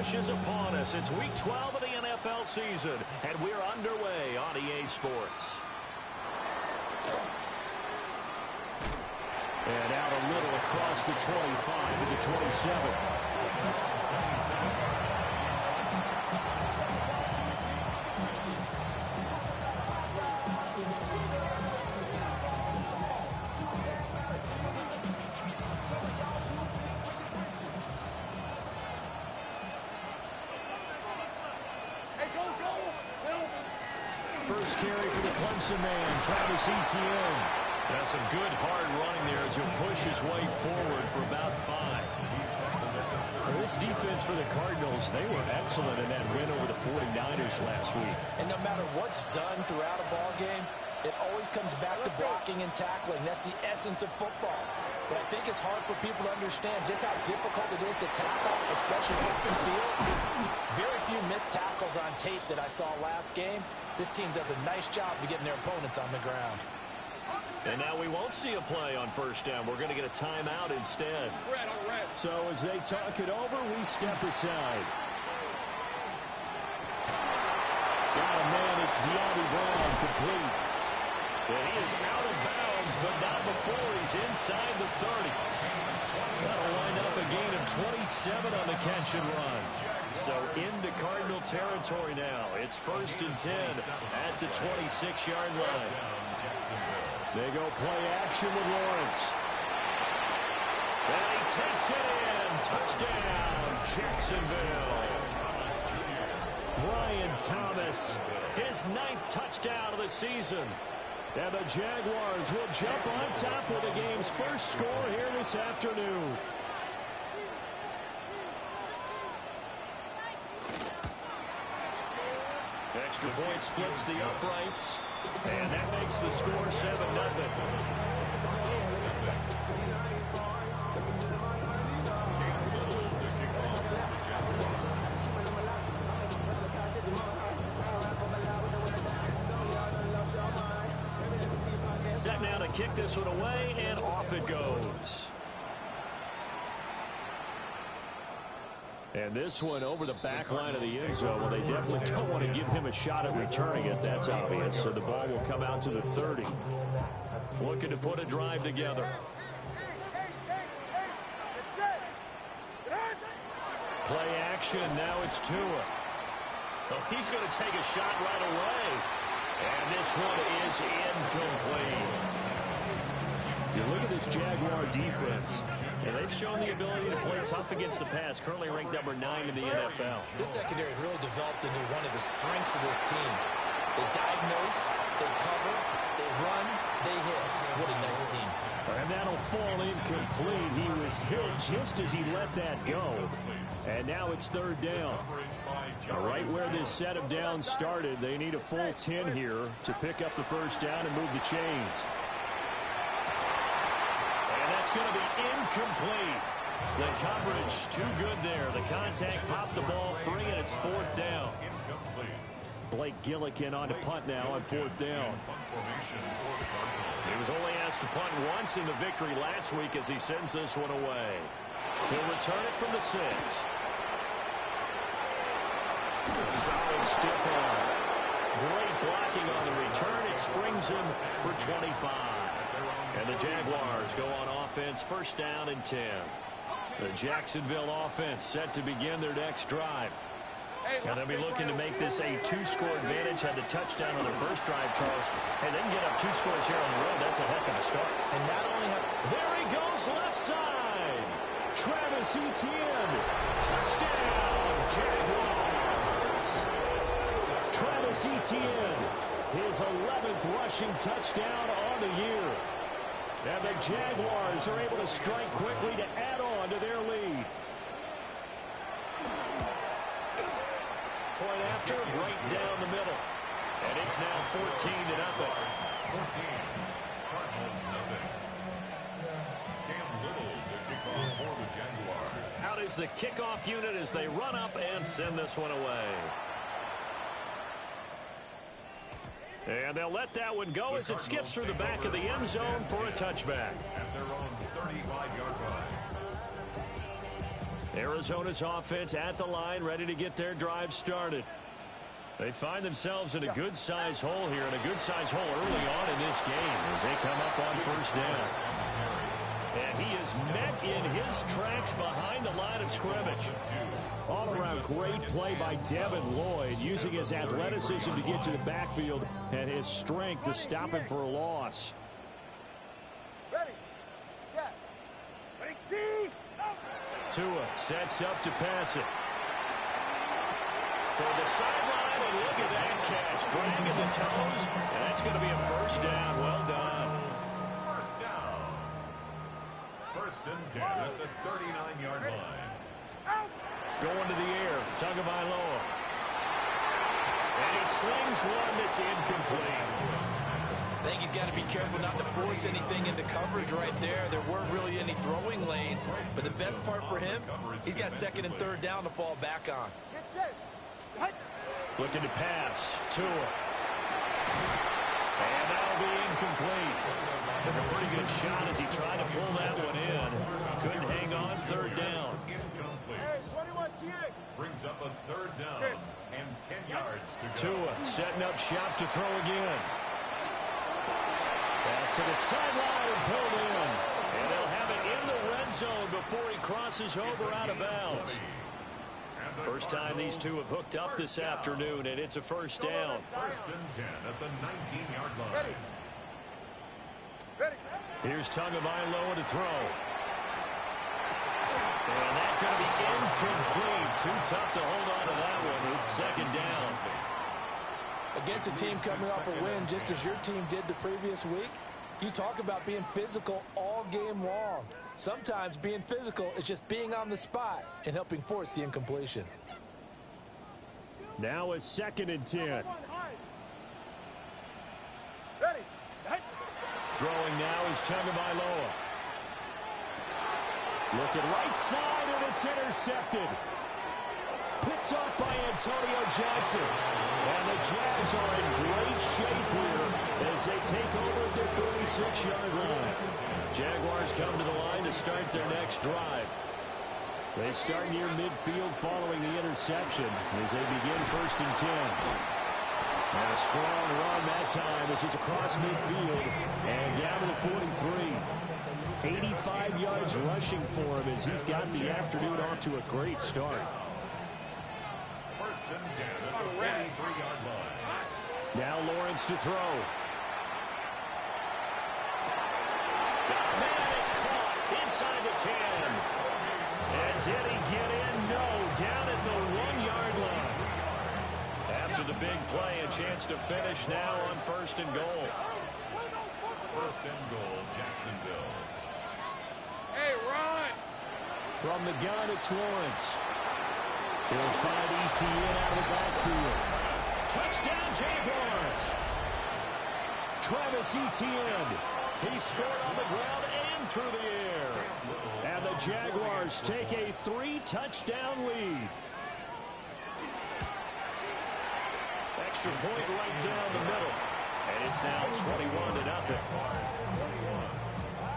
rush is upon us. It's Week 12 of the NFL season, and we're underway on EA Sports. And out a little across the 25 to the 27. First carry for the Clemson man, Travis Etienne. That's some good hard running there as he'll push his way forward for about 5. Well, this defense for the Cardinals, they were excellent in that win over the 49ers last week. And no matter what's done throughout a ball game, it always comes back to blocking and tackling. That's the essence of football. But I think it's hard for people to understand just how difficult it is to tackle, especially open field. Very few missed tackles on tape that I saw last game. This team does a nice job of getting their opponents on the ground. And now we won't see a play on first down. We're going to get a timeout instead. So as they talk it over, we step aside. Got a man, it's De'Ami Brown, complete. And he is out of bounds, but not before he's inside the 30. That'll wind up a gain of 27 on the catch and run. So into Cardinal territory now. It's 1st and 10 at the 26-yard line. They go play action with Lawrence. And he takes it in. Touchdown, Jacksonville. Brian Thomas. His 9th touchdown of the season. And the Jaguars will jump on top with the game's first score here this afternoon. Extra point splits the uprights. And that makes the score 7-0. Set now to kick this one away, and off it goes. And this one over the back line of the end zone. Well, they definitely don't want to give him a shot at returning it. That's obvious. So the ball will come out to the 30. Looking to put a drive together. Play action. Now it's Tua. Oh, he's going to take a shot right away. And this one is incomplete. You look at this Jaguar defense. And they've shown the ability to play tough against the pass, currently ranked number 9 in the NFL. This secondary has really developed into one of the strengths of this team. They diagnose, they cover, they run, they hit. What a nice team. And that'll fall incomplete. He was hit just as he let that go. And now it's 3rd down. Right where this set of downs started, they need a full 10 here to pick up the first down and move the chains. It's going to be incomplete. The coverage too good there. The contact popped the ball free, and it's 4th down. Blake Gillikin on to punt now on 4th down. He was only asked to punt once in the victory last week as he sends this one away. He'll return it from the 6. Solid stiff arm. Great blocking on the return. It springs him for 25. And the Jaguars go on offense, 1st down and 10. The Jacksonville offense set to begin their next drive. And they'll be looking to make this a 2-score advantage. Had the touchdown on their first drive, Charles. And they can get up 2 scores here on the road. That's a heck of a start. And not only have... There he goes, left side. Travis Etienne. Touchdown, Jaguars. Travis Etienne, his 11th rushing touchdown on the year. And the Jaguars are able to strike quickly to add on to their lead. Point after, right down the middle. And it's now 14-0. 14. Cardinals nothing. Cam Little to kick off for the Jaguars. Out is the kickoff unit as they run up and send this one away. And they'll let that one go as it skips through the back of the end zone for a touchback. At their own 35-yard line. Arizona's offense at the line, ready to get their drive started. They find themselves in a good-sized hole here, and a good-sized hole early on in this game as they come up on first down. And he is met in his tracks behind the line of scrimmage. All-around great play by Devin Lloyd, using his athleticism to get to the backfield and his strength to stop him for a loss. Tua sets up to pass it. Toward the sideline, and look at that catch. Dragging the toes, and that's going to be a first down. Well done. First down. First and 10 at the 39-yard line. Going to the air, Tagovailoa. And he slings one that's incomplete. I think he's got to be careful not to force anything into coverage right there. There weren't really any throwing lanes, but the best part for him, he's got second and third down to fall back on. Looking to pass. Tua. And that'll be incomplete. Took a pretty good shot as he tried to pull that one in. Couldn't hang on. Third down. Incomplete. Brings up a third down and 10 yards to go. Tua setting up shop to throw again. Pass to the sideline and pulled in. And they'll have it in the red zone before he crosses over out of bounds. First time these two have hooked up this afternoon, and it's a first down. First and 10 at the 19-yard line. Here's Tagovailoa to throw. And that's going to be incomplete. Too tough to hold on to that one. It's second down. Against a team coming off a win, just as your team did the previous week, you talk about being physical all game long. Sometimes being physical is just being on the spot and helping force the incompletion. Now a second and 10. Throwing now is Tagovailoa. Looking right side, and it's intercepted. Picked off by Antonio Johnson. And the Jags are in great shape here as they take over at their 36-yard line. Jaguars come to the line to start their next drive. They start near midfield following the interception as they begin first and 10. And a strong run that time as it's across midfield and down to the 43. 85 yards rushing for him as he's got the afternoon off to a great start. First and 10 at the 43-yard line. Now Lawrence to throw. Man, it's caught inside the 10. And did he get in? No, down at the 1-yard line. After the big play, a chance to finish now on first and goal. First and goal, Jacksonville. Hey, run! From the gun, it's Lawrence. He'll find Etienne out of the backfield. Touchdown, Jaguars! Travis Etienne. He scored on the ground and through the air. And the Jaguars take a 3-touchdown lead. Extra point right down the middle. And it's now 21-0.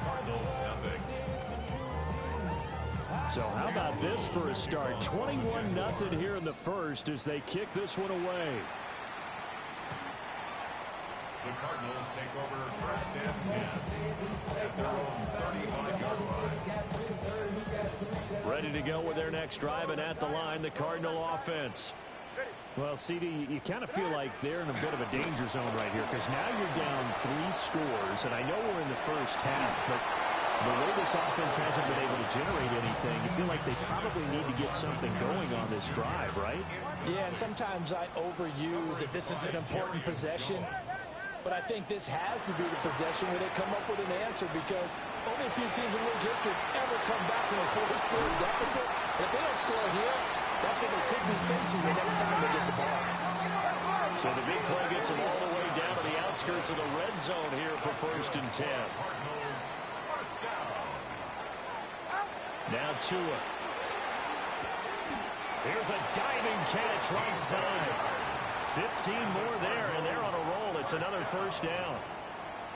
Cardinals nothing. So how about this for a start? 21-0 here in the first as they kick this one away. The Cardinals take over first and 10 at their own 35-yard line. Ready to go with their next drive, and at the line, the Cardinal offense. Well, CD, you kind of feel like they're in a bit of a danger zone right here because now you're down 3 scores, and I know we're in the first half, but the way this offense hasn't been able to generate anything, you feel like they probably need to get something going on this drive, right? Yeah, and sometimes I overuse that this is an important possession. But I think this has to be the possession where they come up with an answer because only a few teams in league history ever come back from a 4-score deficit. And if they don't score here, that's what they could be facing the next time they get the ball. So the big play gets them all the way down to the outskirts of the red zone here for first and 10. Now Tua. Here's a diving catch right side. 15 more there, and they're on a roll. It's another first down.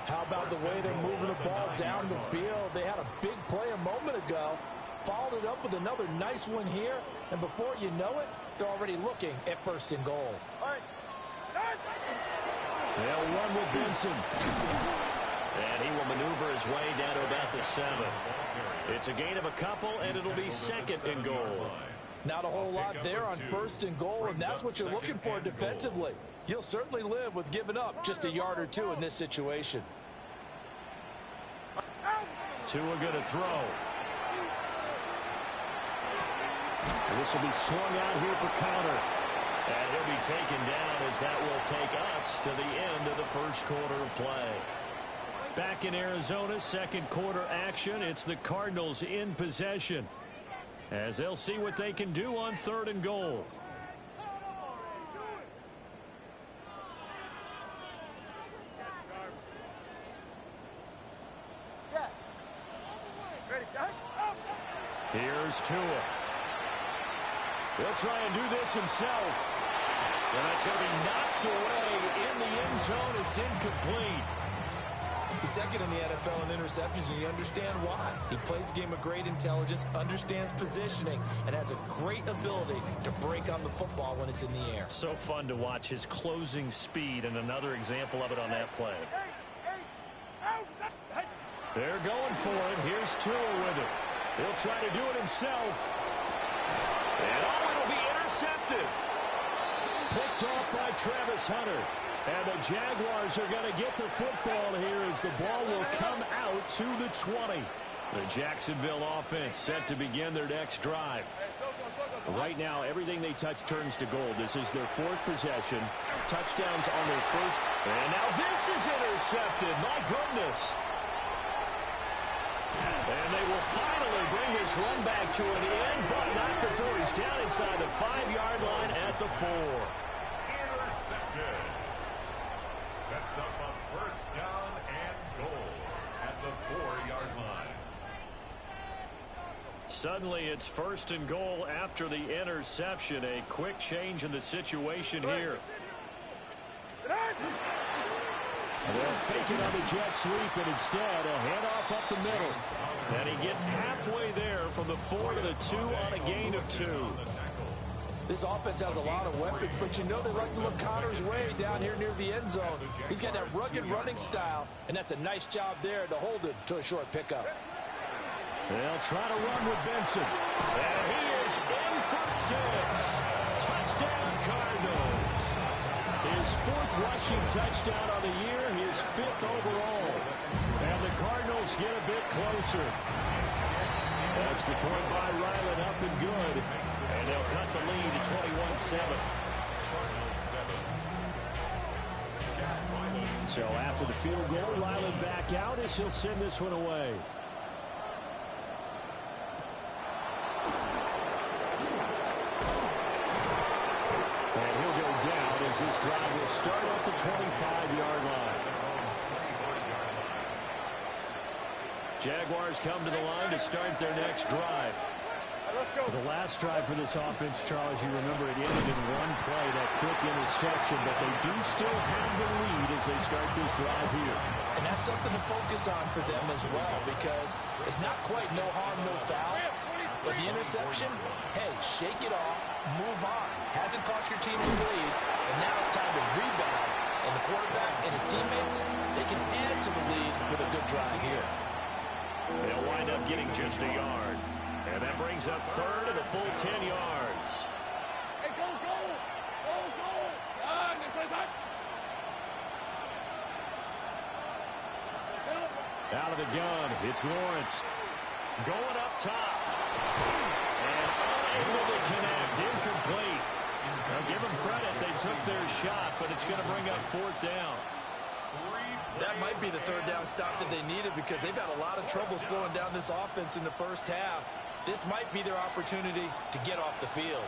How about the way they're moving the ball down the field? They had a big play a moment ago. followed it up with another nice one here, and before you know it, they're already looking at 1st and goal. They'll run with Benson. And he will maneuver his way down to about the 7. It's a gain of a couple, and it'll be 2nd and goal. Not a whole lot there on 1st and goal, and that's what you're looking for defensively. You'll certainly live with giving up just a yard or 2 in this situation. Tua going to throw. This will be swung out here for counter. And he'll be taken down as that will take us to the end of the 1st quarter of play. Back in Arizona, 2nd quarter action. It's the Cardinals in possession, as they'll see what they can do on 3rd and goal. Here's Tua. He'll try and do this himself. And that's going to be knocked away in the end zone. It's incomplete. He's 2nd in the NFL in interceptions, and you understand why. He plays a game of great intelligence, understands positioning, and has a great ability to break on the football when it's in the air. So fun to watch his closing speed, and another example of it on that play. They're going for it. Here's Tua with it. He'll try to do it himself. And it'll be intercepted. Picked off by Travis Hunter. And the Jaguars are going to get the football here as the ball will come out to the 20. The Jacksonville offense set to begin their next drive. Right now, everything they touch turns to gold. This is their 4th possession. Touchdowns on their 1st. And now this is intercepted. My goodness. And they will finally bring this run back to an end, but not before he's down inside the 5-yard line at the 4. Intercepted. Sets up a 1st down and goal at the 4-yard line. Suddenly it's 1st and goal after the interception. A quick change in the situation here. They'll fake it on the jet sweep, and instead a handoff up the middle. And he gets halfway there from the 4 to the 2 on a gain of 2. This offense has a lot of weapons, but you know they like to look Connor's way down here near the end zone. He's got that rugged running style, and that's a nice job there to hold it to a short pickup. They'll try to run with Benson. And he is in for 6. Touchdown, Cardinals. His 4th rushing touchdown on the year, his 5th overall. And the Cardinals get a bit closer. Extra point by Ryland, up and good. And they'll cut the lead to 21-7. So after the field goal, Ryland back out as he'll send this one away. And he'll go down as this drive will start off the 25-yard line. Jaguars come to the line to start their next drive. The last drive for this offense, Charles, you remember it ended in one play, that quick interception, but they do still have the lead as they start this drive here. And that's something to focus on for them as well, because it's not quite no harm, no foul. But the interception, hey, shake it off, move on. Hasn't cost your team the lead, and now it's time to rebound. And the quarterback and his teammates, they can add to the lead with a good drive here. They'll wind up getting just a yard. And that brings up 3rd and a full 10 yards. Hey, go, go! Go, go! Out of the gun, it's Lawrence. Going up top. And unable to connect. Incomplete. Now give them credit. They took their shot, but it's going to bring up 4th down. That might be the 3rd down stop that they needed, because they've had a lot of trouble slowing down this offense in the 1st half. This might be their opportunity to get off the field.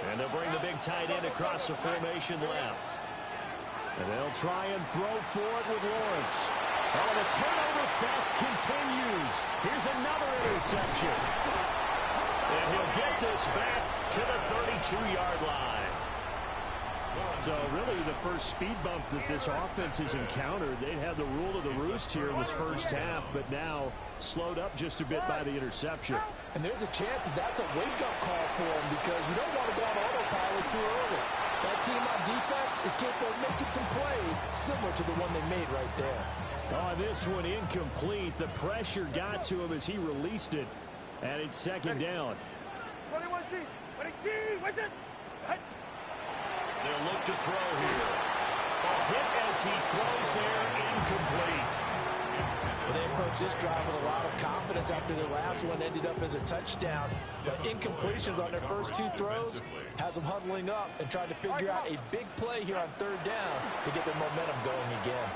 And they'll bring the big tight end across the formation left. And they'll try and throw for it with Lawrence. Oh, the turnover fest continues. Here's another interception. And he'll get this back to the 32-yard line. So really the first speed bump that this offense has encountered. They had the rule of the roost here in this first half, but now slowed up just a bit by the interception. And there's a chance that that's a wake-up call for them because you don't want to go on autopilot too early. That team on defense is capable of making some plays similar to the one they made right there. Oh, this one incomplete. The pressure got to him as he released it, and it's second down. 21 G. 22. Wait it. They'll look to throw here. A hit as he throws there, incomplete. Well, they approached this drive with a lot of confidence after their last one ended up as a touchdown. But incompletions on their first two throws has them huddling up and trying to figure out a big play here on third down to get their momentum going again.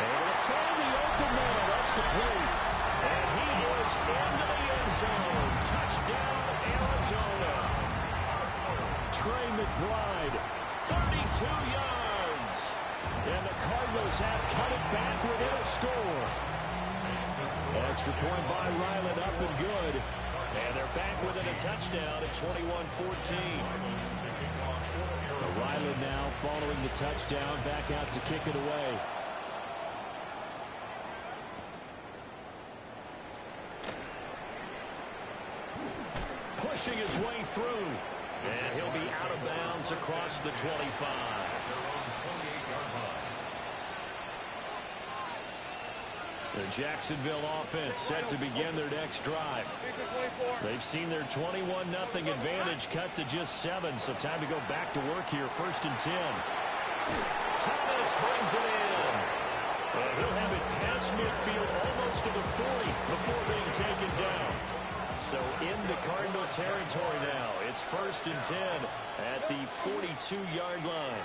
Able to find the open man. That's complete. And he is into the end zone. Touchdown, Arizona. Trey McBride, 32 yards. and the Cardinals have cut it back within a score. Extra point by Ryland, up and good. And they're back within a touchdown at 21-14. Ryland now following the touchdown, back out to kick it away. Pushing his way through. And he'll be out of bounds across the 25. The Jacksonville offense set to begin their next drive. They've seen their 21-0 advantage cut to just 7, so time to go back to work here. 1st and 10. Thomas brings it in. And he'll have it past midfield almost to the 40 before being taken down. So into Cardinal territory now. It's 1st and 10 at the 42-yard line.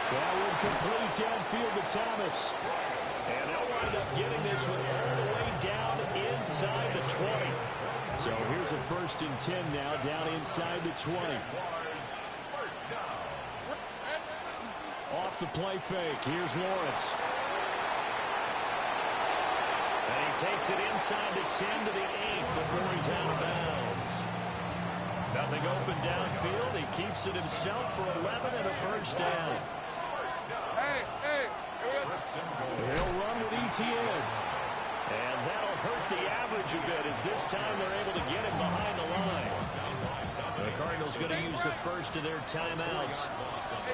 That one complete downfield to Thomas. And they'll wind up getting this one all the way down inside the 20. So here's a 1st and 10 now, down inside the 20. Off the play fake. Here's Lawrence. And he takes it inside the 10 to the 8 before he's out of bounds. Nothing open downfield. He keeps it himself for 11 and a 1st down. He'll run with ETN. And that'll hurt the average a bit as this time they're able to get him behind the line. The Cardinals going to use the first of their timeouts.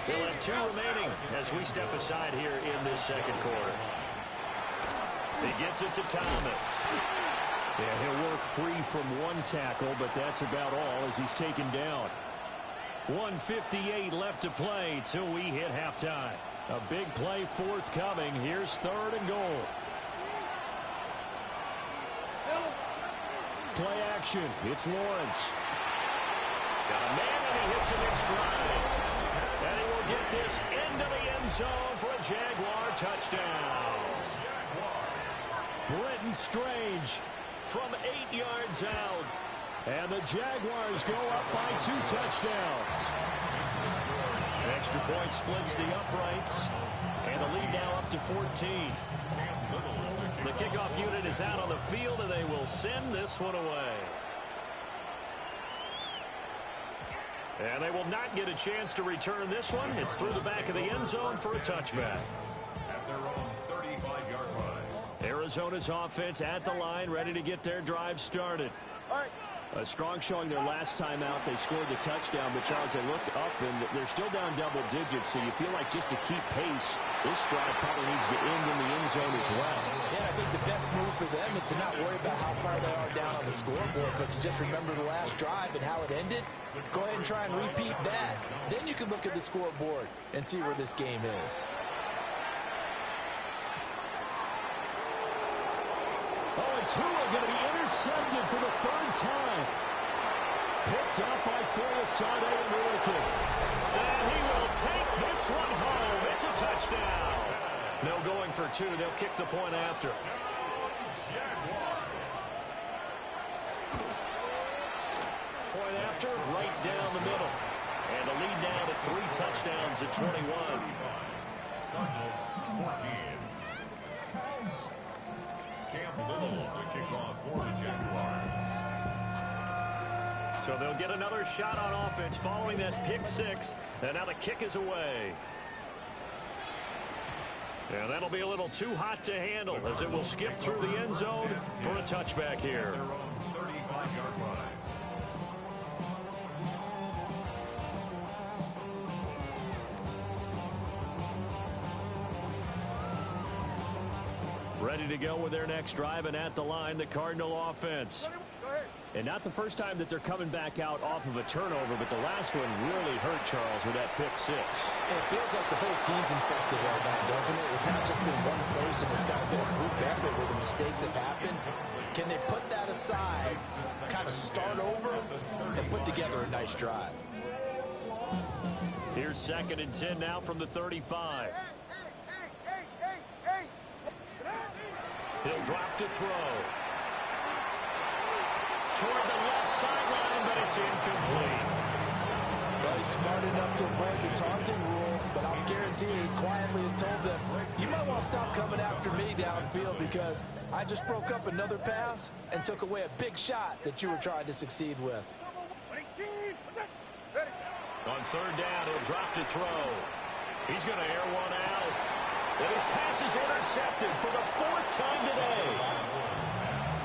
They'll have 2 remaining as we step aside here in this second quarter. He gets it to Thomas. Yeah, he'll work free from one tackle, but that's about all as he's taken down. 1:58 left to play till we hit halftime. A big play forthcoming. Here's 3rd and goal. Play action. It's Lawrence. Got a man and he hits him in stride. And he will get this into the end zone for a Jaguar touchdown. Brenton Strange From 8 yards out. And the Jaguars go up by 2 touchdowns. Extra point splits the uprights. And the lead now up to 14. The kickoff unit is out on the field, and they will send this one away. And they will not get a chance to return this one. It's through the back of the end zone for a touchback. At their own 35-yard line. Arizona's offense at the line, ready to get their drive started. All right. A strong showing their last time out. They scored the touchdown, but Charles, they looked up, and they're still down double digits, so you feel like just to keep pace, this drive probably needs to end in the end zone as well. Yeah, I think the best move for them is to not worry about how far they are down on the scoreboard, but to just remember the last drive and how it ended. Go ahead and try and repeat that. Then you can look at the scoreboard and see where this game is. Oh, and Tua going to be intercepted for the 3rd time. Picked up by Foyesade and Willikin. And he will take this one home. It's a touchdown. No going for 2. They'll kick the point after. Point after, right down the middle. And the lead now to 3 touchdowns at 21. Cardinals 14. Cam Little, the kickoff for the Jaguars. So they'll get another shot on offense following that pick six. And now the kick is away. And that'll be a little too hot to handle as it will skip through the end zone for a touchback here. Ready to go with their next drive, and at the line, the Cardinal offense. And not the first time that they're coming back out off of a turnover, but the last one really hurt Charles with that pick six. It feels like the whole team's infected right now, doesn't it? It's not just been one person. It's kind of been a group effort where the mistakes have happened. Can they put that aside, kind of start over, and put together a nice drive? Here's 2nd and 10 now from the 35. He'll drop to throw. Toward the left sideline, but it's incomplete. Well, he's smart enough to avoid the taunting rule, but I'm guaranteed quietly has told them, you might want to stop coming after me downfield because I just broke up another pass and took away a big shot that you were trying to succeed with. On 3rd down, he'll drop to throw. He's going to air one out. And his pass is intercepted for the 4th time today.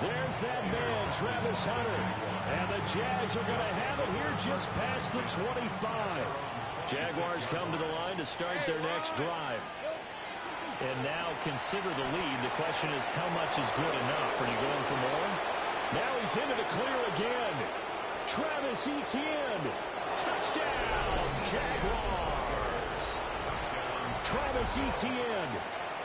There's that man, Travis Hunter. And the Jags are going to have it here just past the 25. Jaguars come to the line to start their next drive. And now consider the lead. The question is, how much is good enough? Are you going for more? Now he's into the clear again. Travis Etienne. Touchdown, Jaguars. Travis Etienne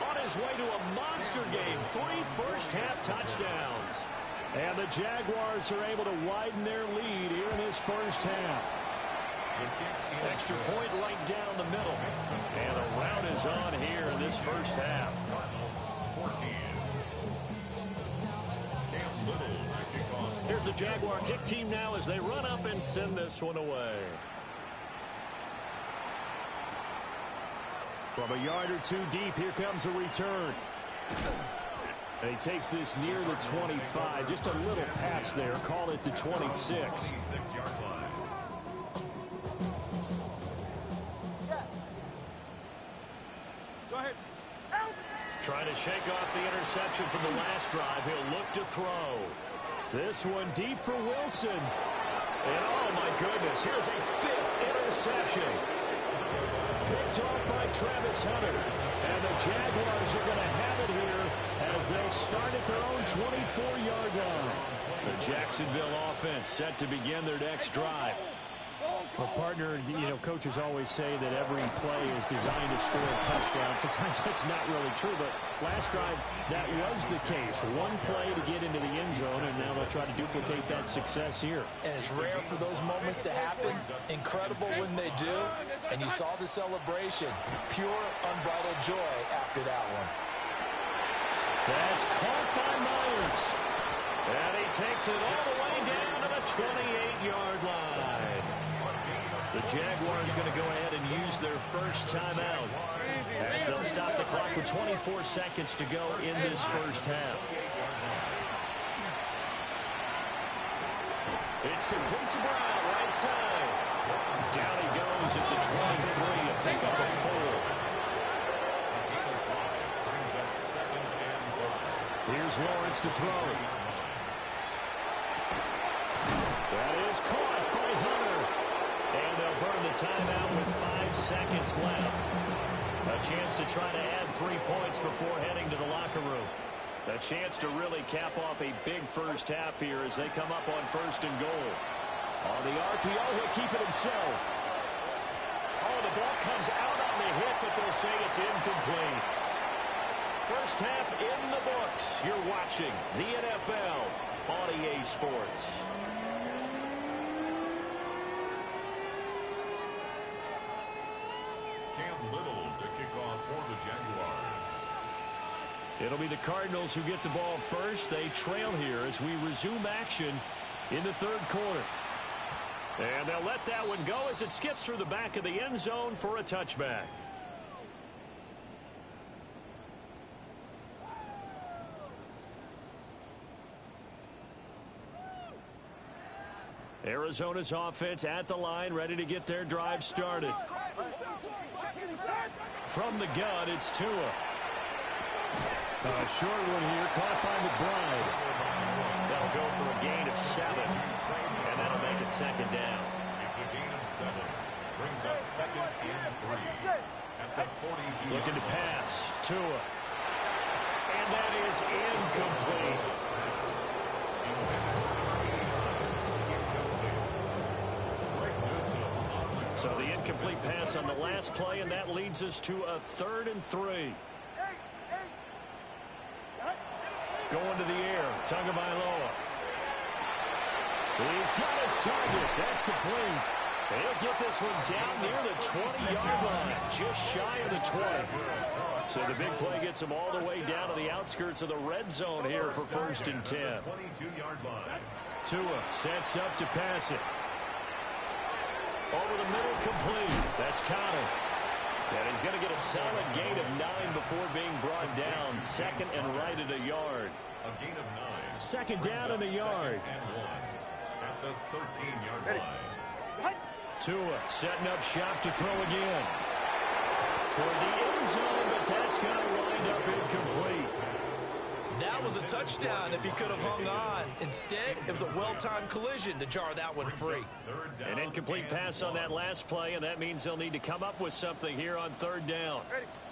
on his way to a monster game. 3 first-half touchdowns. And the Jaguars are able to widen their lead here in this first half. Extra point right down the middle. And a rout is on here in this first half. 14. Cam Little to kick off. Here's the Jaguar kick team now as they run up and send this one away. From a yard or two deep, here comes a return. And he takes this near the 25. Just a little pass there. Call it the 26. 26-yard line. Go ahead. Trying to shake off the interception from the last drive. He'll look to throw. This one deep for Wilson. And oh my goodness, here's a 5th interception. Picked off by Travis Hunter. And the Jaguars are going to have it here as they'll start at their own 24-yard line. The Jacksonville offense set to begin their next drive. Well, partner, coaches always say that every play is designed to score a touchdown. Sometimes that's not really true, but last drive, that was the case. One play to get into the end zone, and now they'll try to duplicate that success here. And it's rare for those moments to happen. Incredible when they do. And you saw the celebration. Pure, unbridled joy after that one. That's caught by Myers. And he takes it all the way down to the 28-yard line. The Jaguars going to go ahead and use their first timeout as they'll stop the clock with 24 seconds to go in this first half. It's complete to Brown, right side. Down he goes at the 23 to pick up a 4. Here's Lawrence to throw. That is caught by Hunter. And they'll burn the timeout with 5 seconds left. A chance to try to add 3 points before heading to the locker room. A chance to really cap off a big first half here as they come up on 1st and goal. On the RPO, he'll keep it himself. Oh, the ball comes out on the hit, but they'll say it's incomplete. First half in the books. You're watching the NFL on EA Sports. Cam Little to kick off for the Jaguars. It'll be the Cardinals who get the ball first. They trail here as we resume action in the 3rd quarter. And they'll let that one go as it skips through the back of the end zone for a touchback. Arizona's offense at the line, ready to get their drive started. From the gun, it's Tua. A short one here, caught by McBride. That'll go for a gain of 7, and that'll make it second down. It's a gain of 7. Brings up 2nd and 3. At the 40. Looking to pass. Tua. And that is incomplete. So the incomplete pass on the last play, and that leads us to a 3rd and 3. Going to the air, Tagovailoa. He's got his target. That's complete. He'll get this one down near the 20-yard line, just shy of the 20. So the big play gets him all the way down to the outskirts of the red zone here for 1st and 10. 22-yard line. Tua sets up to pass it. Over the middle, complete. That's Connor. And he's going to get a solid gain of 9 before being brought down. 2nd and right at a yard. A gain of 9. 2nd down and a yard. And 1 at the 13-yard line. Tua setting up shop to throw again. Toward the end zone, but that's going to wind up incomplete. That was a touchdown if he could have hung on. Instead, it was a well-timed collision to jar that one free. An incomplete pass on that last play, and that means they'll need to come up with something here on 3rd down.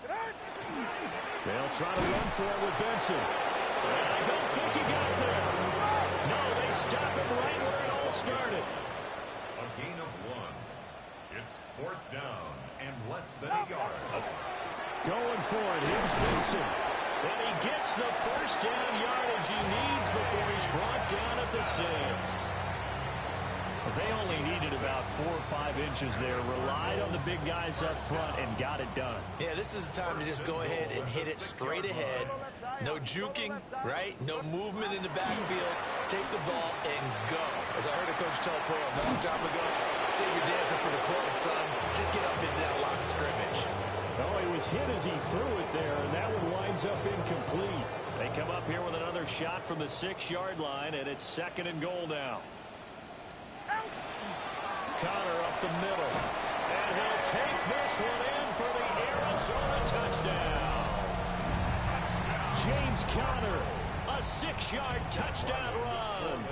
They'll try to run for it with Benson. And I don't think he got there. No, they stop him right where it all started. A gain of 1. It's 4th down and less than a yard. Going for it. Here's Benson. And he gets the 1st down yardage he needs before he's brought down at the 6. They only needed about 4 or 5 inches there. Relied on the big guys up front and got it done. Yeah, this is the time to just go ahead and hit it straight ahead. No juking, right? No movement in the backfield. Take the ball and go. As I heard a coach tell a player a long time ago, save your dancing for the club, son. Just get up into that line of scrimmage. Oh, he was hit as he threw it there, and that one winds up incomplete. They come up here with another shot from the 6-yard line, and it's 2nd and goal now. Connor up the middle, and he'll take this one in for the Arizona touchdown. James Conner, a 6-yard touchdown run.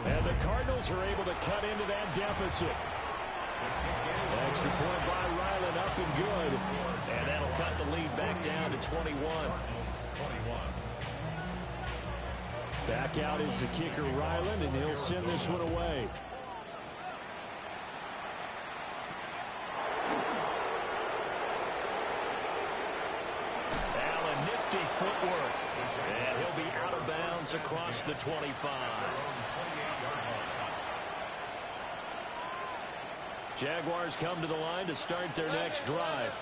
And the Cardinals are able to cut into that deficit. Extra point by Ryland, up and good. And that'll cut the lead back down to 21. Back out is the kicker, Ryland, and he'll send this one away. Allen, nifty footwork. And he'll be out of bounds across the 25. Jaguars come to the line to start their next drive.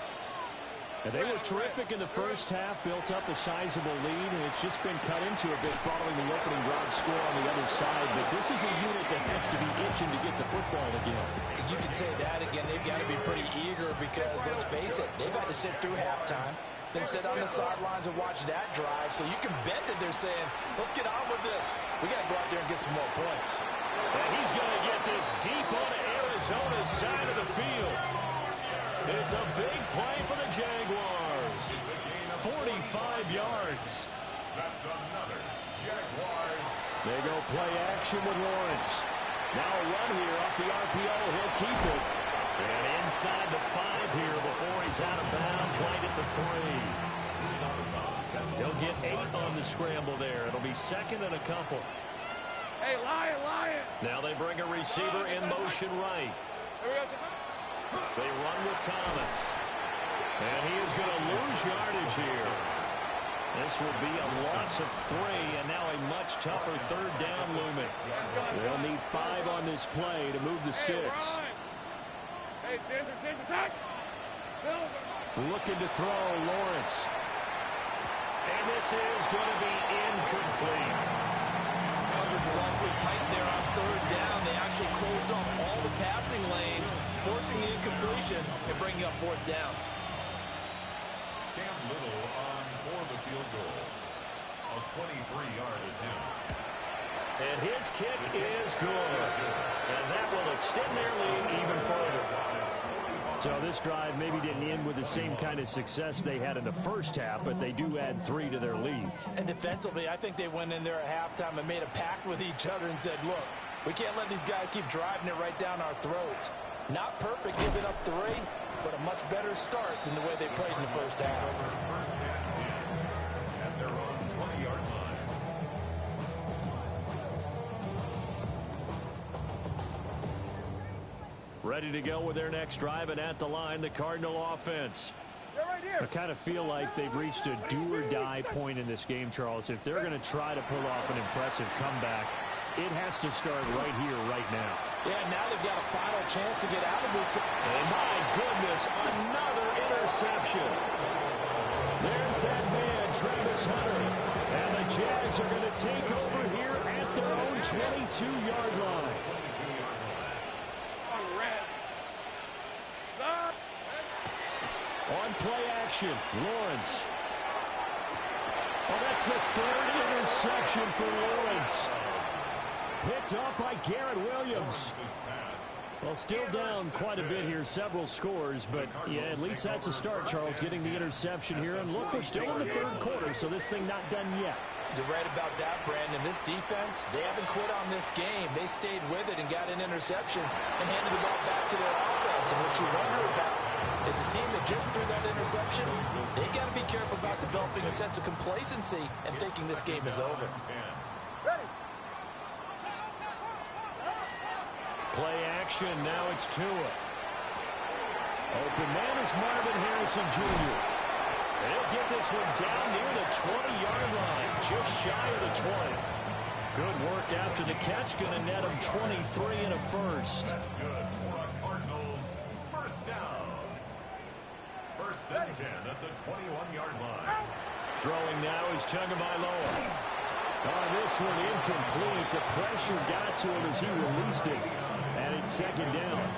And they were terrific in the first half, built up a sizable lead, and it's just been cut into a bit following the opening drive score on the other side. But this is a unit that has to be itching to get the football again. You can say that again. They've got to be pretty eager because, let's face it, they've had to sit through halftime, then sit on the sidelines and watch that drive. So you can bet that they're saying, let's get on with this. We got to go out there and get some more points. And he's going to get this deep onto Arizona's side of the field. It's a big play for the Jaguars. 45 yards. That's another Jaguars. They go play action with Lawrence. Now a run here off the RPO. He'll keep it. And inside the 5 here before he's out of bounds right at the 3. He'll get 8 on the scramble there. It'll be 2nd and a couple. Hey, Lion. Now they bring a receiver in motion right. They run with Thomas. And he is going to lose yardage here. This will be a loss of 3, and now a much tougher 3rd down looming. They'll need 5 on this play to move the sticks. Hey, Ginger, attack. Looking to throw, Lawrence. And this is going to be incomplete. Coverage is awfully tight there on 3rd down. They actually closed off all the passing lanes, forcing the incompletion and bringing up 4th down. Cam Little on for the field goal. A 23-yard attempt. And his kick is good. And And that will extend their lead even further. So this drive maybe didn't end with the same kind of success they had in the first half, but they do add 3 to their lead. And defensively, I think they went in there at halftime and made a pact with each other and said, look, we can't let these guys keep driving it right down our throats. Not perfect giving up 3, but a much better start than the way they played in the first half. First and 10 at their own 20-yard line. Ready to go with their next drive, and at the line, the Cardinal offense. I kind of feel like they've reached a do-or-die point in this game, Charles. If they're going to try to pull off an impressive comeback, it has to start right here, right now. Yeah, now they've got a final chance to get out of this. And my goodness, another interception. There's that man, Travis Hunter. And the Jags are going to take over here at their own 22-yard line. On play action, Lawrence. Oh, that's the 3rd interception for Lawrence. Picked up by Garrett Williams. Well, still down quite a bit here, several scores, but yeah, at least that's a start, Charles, getting the interception here. And look, we're still in the 3rd quarter, so this thing not done yet. You're right about that, Brandon. This defense, they haven't quit on this game. They stayed with it and got an interception and handed the ball back to their offense. And what you wonder about is a team that just threw that interception, they got to be careful about developing a sense of complacency and thinking this game is over. Play action, now it's Tua. Open man is Marvin Harrison Jr. They'll get this one down near the 20-yard line, just shy of the 20. Good work after the catch, going to net him 23 and a first. That's good for a Cardinals first down. First and 10 at the 21-yard line. Throwing now is Tagovailoa. Oh, this one incomplete. The pressure got to him as he released it. And it's 2nd down.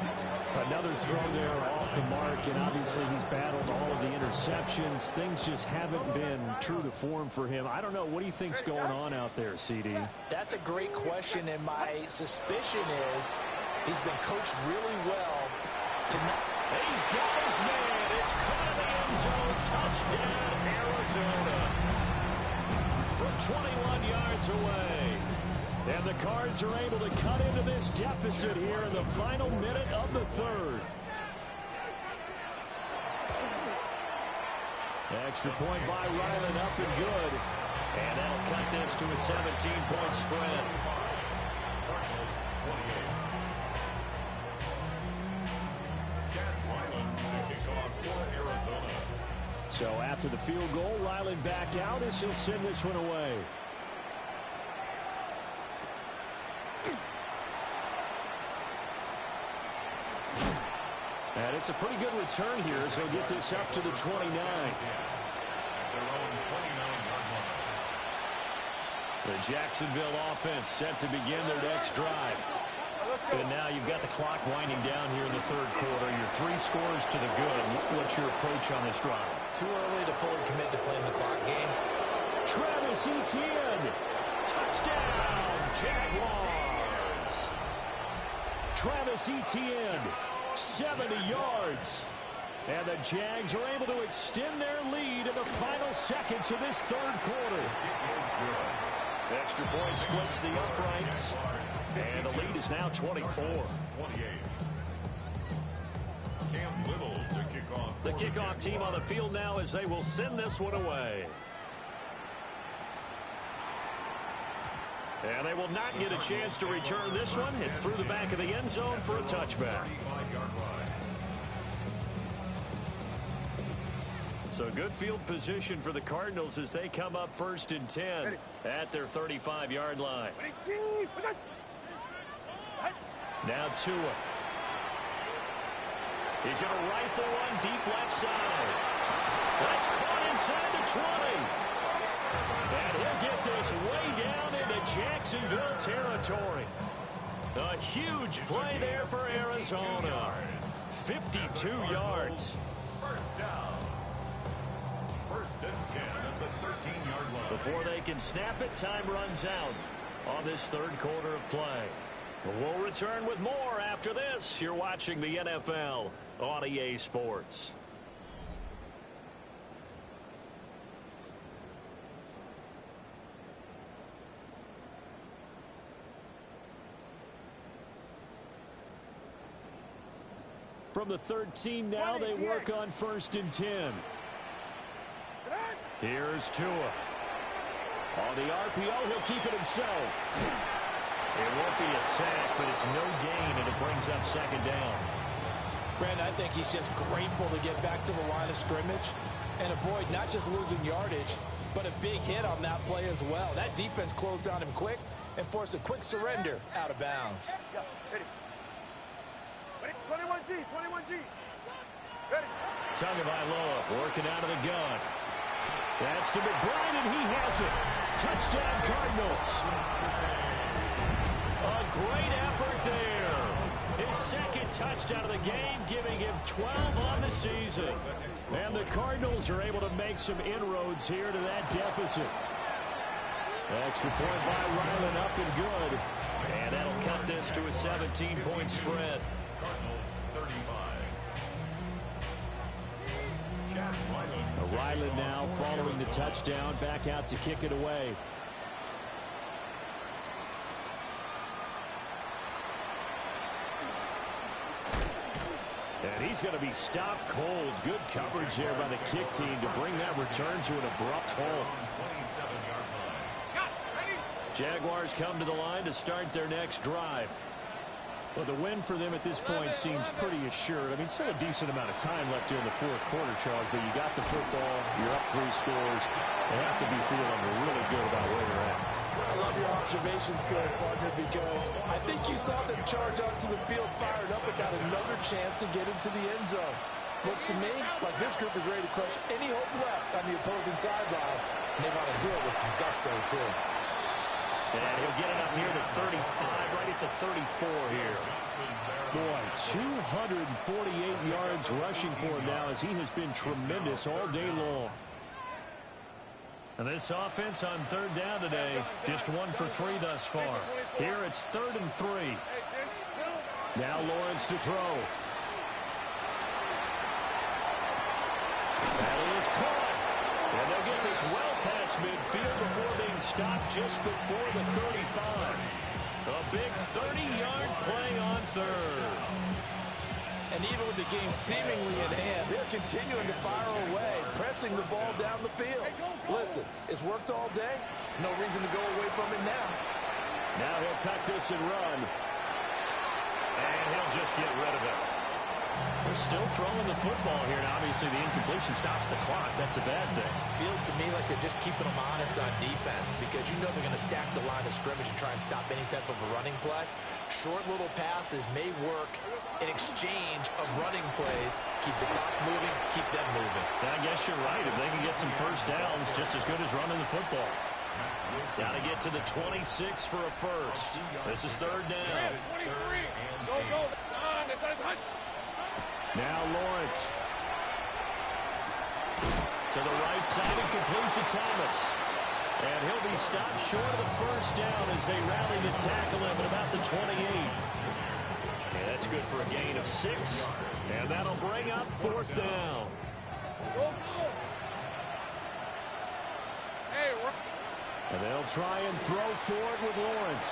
Another throw there off the mark, and obviously he's battled all of the interceptions. Things just haven't been true to form for him. I don't know. What do you think's going on out there, CD? That's a great question, and my suspicion is he's been coached really well to not. He's got his man. It's caught in the end zone. Touchdown, Arizona. From 21 yards away. And the Cards are able to cut into this deficit here in the final minute of the 3rd. Extra point by Ryland, up and good. And that'll cut this to a 17-point spread. Cardinals 28. Chad Ryland to kick off for Arizona. So after the field goal, Ryland back out as he'll send this one away. And it's a pretty good return here as he'll get this up to the 29. At their own 29-yard line. The Jacksonville offense set to begin their next drive. And now you've got the clock winding down here in the 3rd quarter. Your 3 scores to the good. What's your approach on this drive? Too early to fully commit to playing the clock game. Travis Etienne. Touchdown, Jaguars. Travis Etienne, 70 yards. And the Jags are able to extend their lead in the final seconds of this 3rd quarter. Extra point splits the uprights. And the lead is now 24. 28. Cam Little to kick off. The kickoff team on the field now as they will send this one away. And they will not get a chance to return this one. It's through the back of the end zone for a touchback. 35-yard line. So good field position for the Cardinals as they come up 1st and 10 at their 35-yard line. Now Tua. He's going to rifle one deep left side. That's caught inside the 20. And he'll get this way down into Jacksonville territory. A huge play there for Arizona. 52 yards. First down. 1st and 10 at the 13-yard line. Before they can snap it, time runs out on this 3rd quarter of play. We'll return with more after this. You're watching the NFL on EA Sports. From the 13 now, they work on 1st and 10. Here's Tua. On the RPO, he'll keep it himself. It won't be a sack, but it's no gain, and it brings up 2nd down. Brandon, I think he's just grateful to get back to the line of scrimmage and avoid not just losing yardage, but a big hit on that play as well. That defense closed on him quick and forced a quick surrender out of bounds. 21G, 21G. Ready. Tagovailoa working out of the gun. That's to McBride, and he has it. Touchdown, Cardinals. A great effort there. His 2nd touchdown of the game, giving him 12 on the season. And the Cardinals are able to make some inroads here to that deficit. Extra point by Ryland, up and good. And that'll cut this to a 17-point spread. Cardinals 35. Ryland now following the touchdown, back out to kick it away. And he's going to be stopped cold. Good coverage there by the kick team to bring that return to an abrupt halt. Jaguars come to the line to start their next drive. Well, the win for them at this point seems pretty assured. I mean, still a decent amount of time left here in the 4th quarter, Charles, but you got the football, you're up 3 scores. They have to be feeling really good about where they're at. I love your observation skills, partner, because I think you saw them charge onto the field fired up and got another chance to get into the end zone. Looks to me like this group is ready to crush any hope left on the opposing sideline, and they want to do it with some gusto, too. And he'll get it up near the 35, right at the 34 here. Boy, 248 yards rushing for him now as he has been tremendous all day long. And this offense on 3rd down today, just 1 for 3 thus far. Here it's 3rd and 3. Now Lawrence to throw. That is caught. And they'll get this well past midfield before being stopped just before the 35. A big 30-yard play on 3rd. And even with the game seemingly in hand, they're continuing to fire away, pressing the ball down the field. Listen, it's worked all day. No reason to go away from it now. Now he'll tuck this and run. And he'll just get rid of it. They're still throwing the football here, and obviously the incompletion stops the clock. That's a bad thing. Feels to me like they're just keeping them honest on defense because you know they're going to stack the line of scrimmage and try and stop any type of a running play. Short little passes may work in exchange of running plays. Keep the clock moving, keep them moving. I guess you're right. If they can get some first downs, just as good as running the football. Got to get to the 26 for a first. This is 3rd down. 23. Go, go. Now Lawrence. To the right side and complete to Thomas. And he'll be stopped short of the first down as they rally to tackle him at about the 28. Yeah, that's good for a gain of 6. And that'll bring up 4th down. Go, go. Hey, And they'll try and throw forward with Lawrence.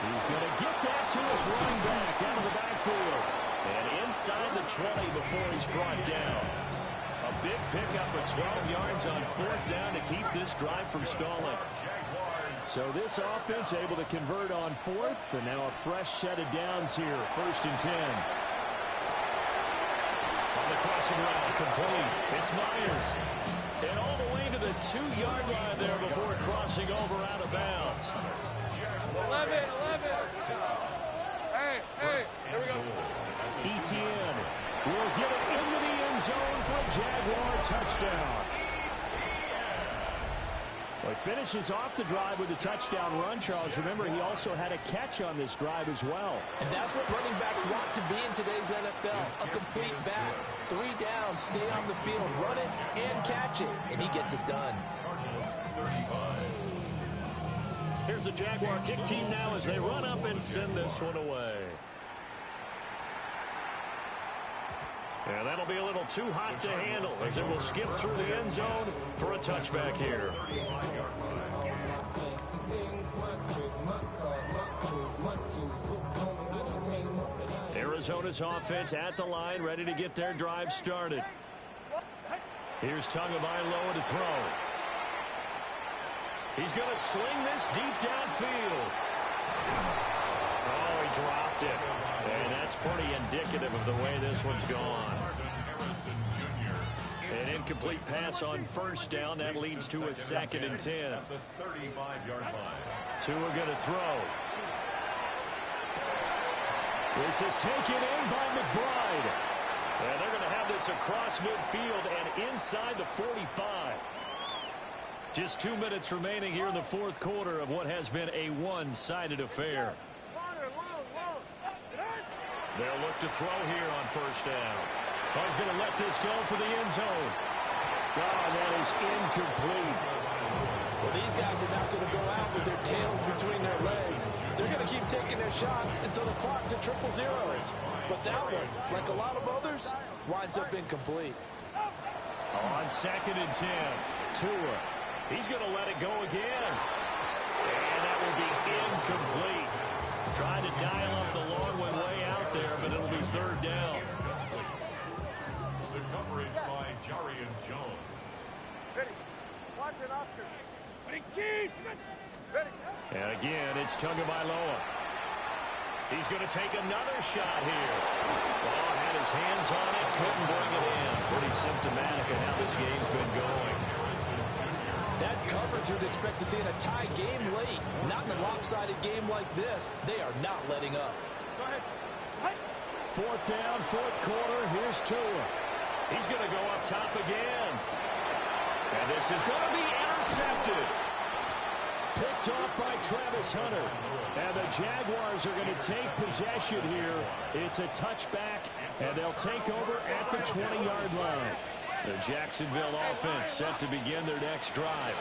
He's going to get that to his running back out of the backfield. And inside the 20 before he's brought down. A big pickup of 12 yards on 4th down to keep this drive from stalling. So this offense able to convert on 4th, and now a fresh set of downs here. 1st and 10. On the crossing route, complete. It's Myers. And all the way to the 2-yard line there before crossing over out of bounds. 11. Hey, here we go. Etienne will get it into the end zone for a Jaguar touchdown. Well, he finishes off the drive with a touchdown run, Charles. Remember, he also had a catch on this drive as well. And that's what running backs want to be in today's NFL, a complete back. 3 downs, stay on the field, run it, and catch it. And he gets it done. Here's the Jaguar kick team now as they run up and and send this one away. And that'll be a little too hot to handle as it will skip through the end zone for a touchback here. Arizona's offense at the line, ready to get their drive started. Here's Tagovailoa to throw. He's going to sling this deep downfield. Oh, he dropped it. And that's pretty indicative of the way this one's gone. An incomplete pass on first down. That leads to a 2nd and 10. Tua going to throw. This is taken in by McBride. And they're going to have this across midfield and inside the 45. Just 2 minutes remaining here in the fourth quarter of what has been a one-sided affair. They'll look to throw here on first down. Oh, he's going to let this go for the end zone. Oh, that is incomplete. Well, these guys are not going to go out with their tails between their legs. They're going to keep taking their shots until the clock's at 0-0. But that one, like a lot of others, winds up incomplete. On 2nd and 10, Tua. He's going to let it go again. And that will be incomplete. Trying to dial up the long one way out there, but it'll be 3rd down. The coverage by Jarian Jones. Ready. Watch it, Oscar. Ready, keep. Ready. And again, it's Tagovailoa. He's going to take another shot here. Oh, had his hands on it, couldn't bring it in. Pretty symptomatic of how this game's been going. That's coverage you'd expect to see in a tie game late. Not in a lopsided game like this. They are not letting up. Go ahead. 4th down, 4th quarter. Here's Tua. He's going to go up top again. And this is going to be intercepted. Picked off by Travis Hunter. And the Jaguars are going to take possession here. It's a touchback, and they'll take over at the 20-yard line. The Jacksonville offense set to begin their next drive.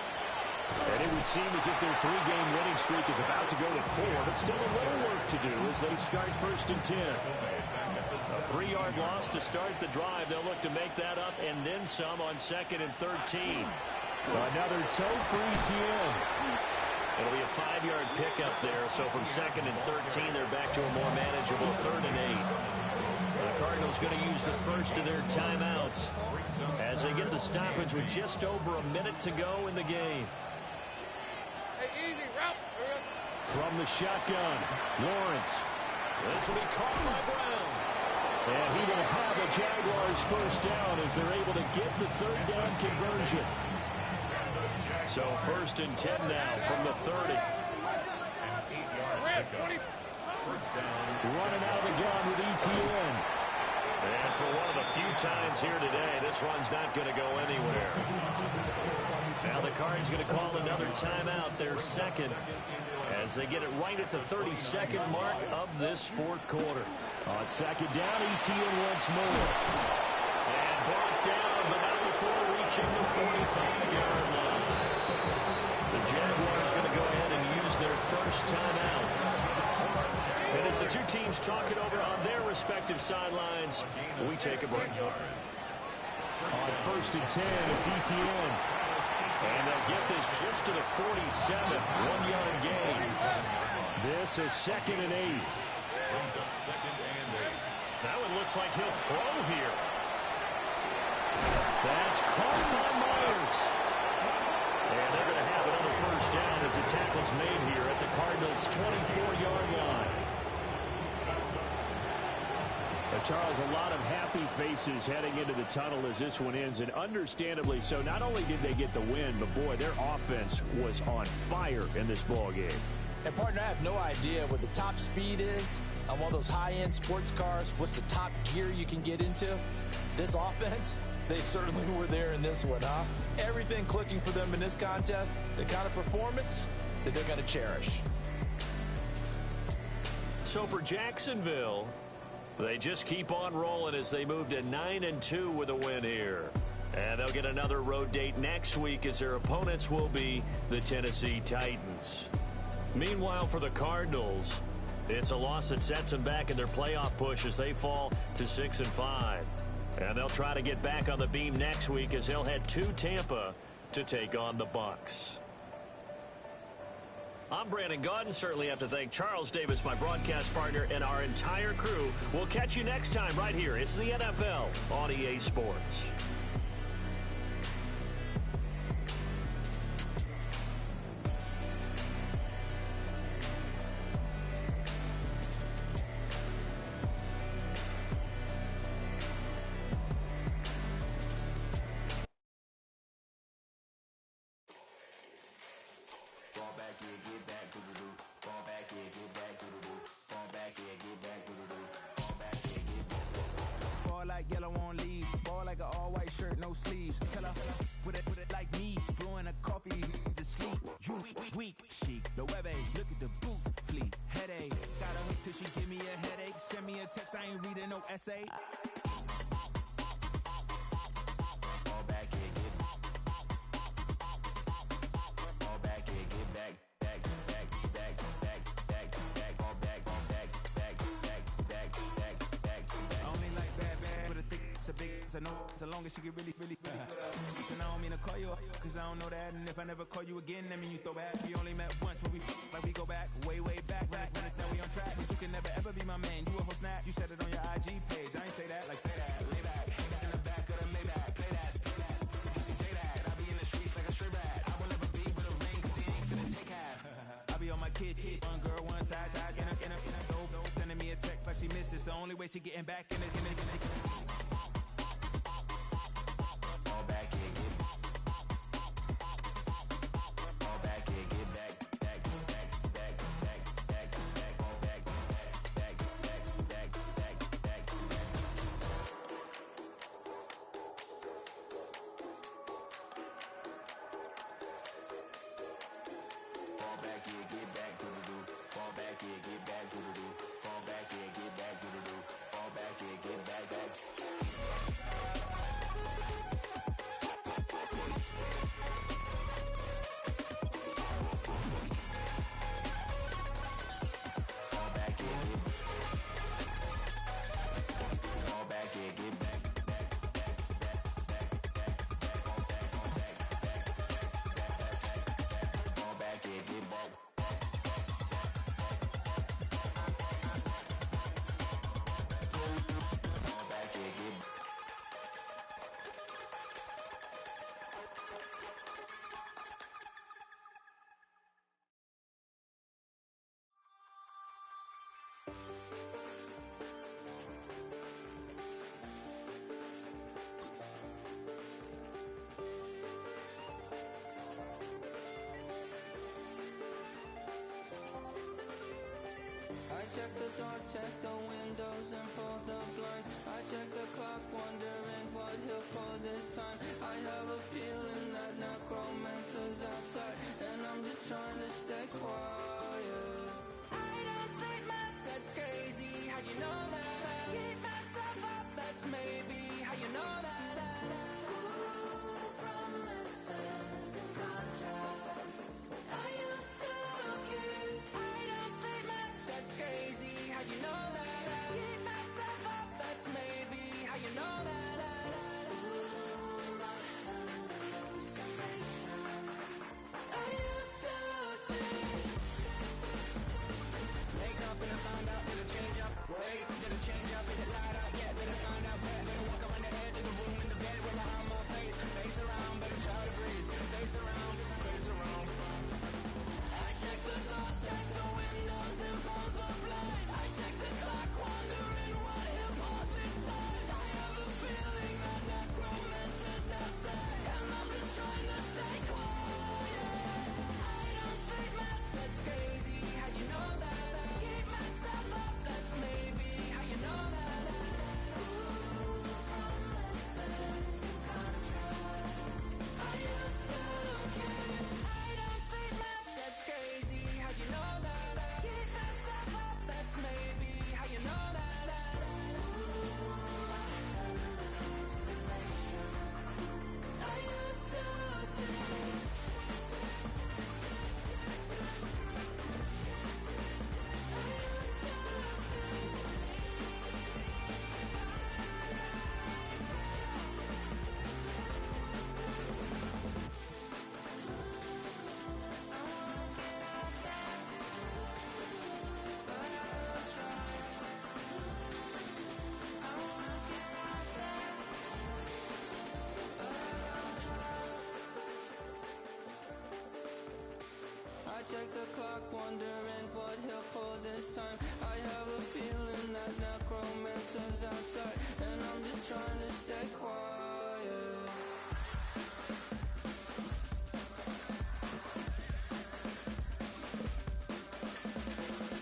And it would seem as if their 3-game winning streak is about to go to 4, but still a little work to do as they start 1st and 10. A 3-yard loss to start the drive. They'll look to make that up and then some on 2nd and 13. Another toe for ETN. It'll be a 5-yard pickup there, so from 2nd and 13, they're back to a more manageable 3rd and 8. The Cardinals going to use the first of their timeouts as they get the stoppage with just over a minute to go in the game. Hey, easy, route. From the shotgun, Lawrence. This will be caught by Brown. And he will have the Jaguars first down as they're able to get the 3rd down conversion. So 1st and 10 now from the 30. Running out of the gun with ETN. And for one of the few times here today, this run's not going to go anywhere. Now the Cards going to call another timeout, their 2nd, as they get it right at the 32nd mark of this 4th quarter. On 2nd down, ETN once more. And brought down, but not before reaching the 45-yard line. The Jaguars going to go ahead and use their first timeout. And as the two teams talk it over on their respective sidelines, we take a break. On 1st and 10, it's ETN. And they'll get this just to the 47th, 1-yard gain. This is 2nd and 8. Now it looks like he'll throw here. That's caught by Myers. And they're going to have another first down as the tackle's made here at the Cardinals' 24-yard line. Charles, a lot of happy faces heading into the tunnel as this one ends, and understandably so. Not only did they get the win, but boy, their offense was on fire in this ball game. And partner, I have no idea what the top speed is on one of those high-end sports cars. What's the top gear you can get into? This offense, they certainly were there in this one, huh? Everything clicking for them in this contest, the kind of performance that they're going to cherish. So for Jacksonville, they just keep on rolling as they move to 9-2 with a win here. And they'll get another road date next week as their opponents will be the Tennessee Titans. Meanwhile, for the Cardinals, It's a loss that sets them back in their playoff push as they fall to 6-5. And they'll try to get back on the beam next week as they'll head to Tampa to take on the Bucs. I'm Brandon Gaudin. Certainly have to thank Charles Davis, my broadcast partner, and our entire crew. We'll catch you next time right here. It's the NFL on EA Sports. Yellow on leaves, ball like an all-white shirt, no sleeves. Tell her, put it like me, blowing a coffee, he's asleep. You weak, chic, the web look at the boots, fleet, headache. Got a hook till she give me a headache. Send me a text, I ain't reading no essay. Fall back here, get fall back here, get back. I know as long as she get really and I don't mean to call you up, cause I don't know that. And if I never call you again, that mean you throw back. We only met once, but we like we go back, way back. When it's now we on track, but you can never ever be my man. You a whole snap, you said it on your IG page. I ain't say that, like say that, lay back, hang out in the back of the Maybach, play that, you see J that, I be in the streets like a stray rat. I will never be with a ring, cause he ain't finna take half. I be on my kid, one girl, one side, in a dope, sending me a text like she misses. The only way she getting back in it. I check the doors, check the windows, and pull the blinds. I check the clock, wondering what he'll pull this time. I have a feeling that necromancer's outside, and I'm just trying to stay quiet. I don't sleep much, that's crazy. How'd you know that? Keep myself up, that's maybe how you know that. Ooh, promises and contracts. I used to keep. I don't sleep much, that's crazy. How'd you know that? Keep myself up, that's maybe how you know that. Ooh, my hallucination. I used to see. check the clock, wondering what he'll pull this time. I have a feeling that necromancer's outside, and I'm just trying to stay quiet.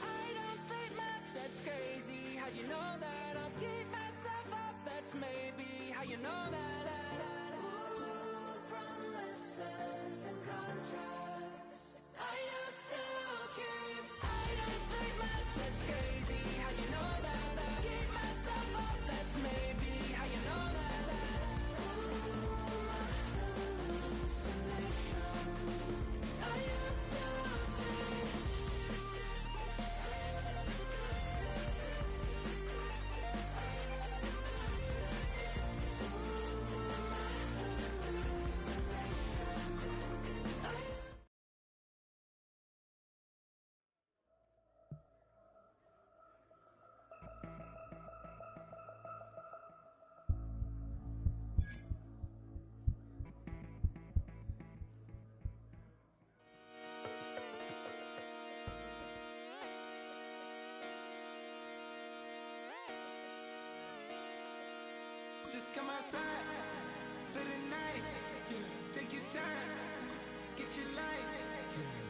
I don't sleep much, that's crazy. How'd you know that? I'll keep myself up, that's maybe how you know that. Ooh, promises and contracts I used to keep. I don't sleep much, that's crazy. How'd you know that? I keep myself up, that's maybe how you know that. Ooh, my hallucination I used to see. Just come outside for the night. Take your time, get your life.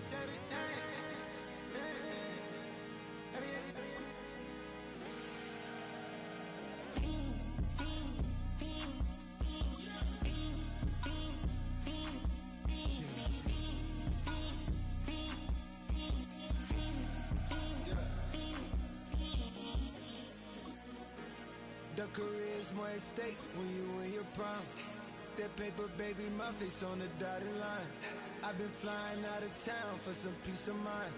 Dirty night. The career's more at stake when you in your prime. That paper, baby, my face on the dotted line. I've been flying out of town for some peace of mind.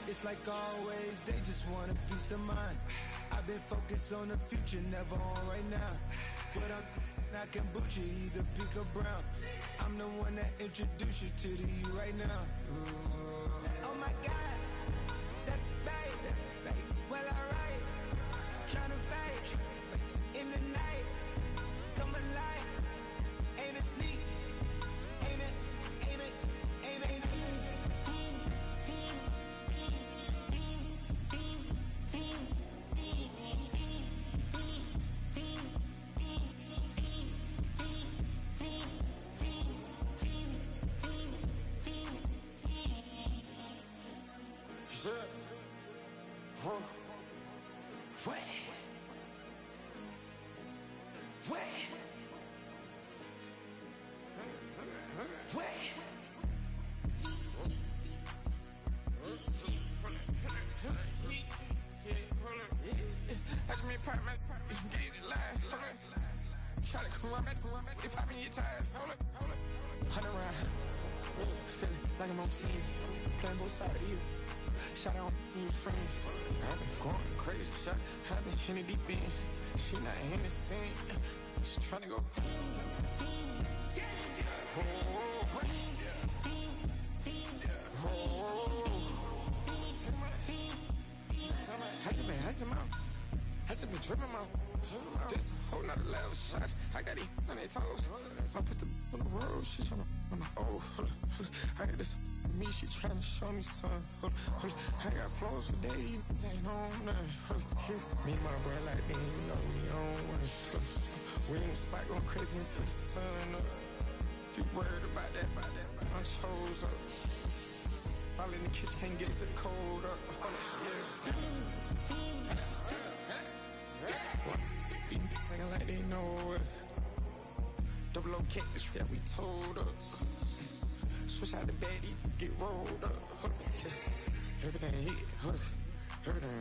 It's like always, they just want a peace of mind. I've been focused on the future, never on right now. But I'm not kombucha, either pink or brown. I'm the one that introduced you to the you right now. Oh my God, that babe, well alright. Tryna fight in the night, come alive. Ain't it sneak? Ain't it? Try to come run back, they popping your tires, hold up. 100 round, feeling like I'm on team, playing both sides of you. Shout out to your friends. I've been going crazy, shot, I've been in the deep end. She not in the scene, she tryna go. I just been tripping out. This a whole nother level shot. I got it on their toes. I put the on the road. She tryna hold up. I got this me. She tryna show me something. Hold up. I got flows for days. Ain't on nothing. Me and my bro like me, you know we on one. We in the spot going crazy until the sun up. You worried about that? I chose up. All in the kitchen can't get it cold up. Acting like they know it. Double O cactus that we told us. Switch out the baddie, get rolled up. Everything hit, everything.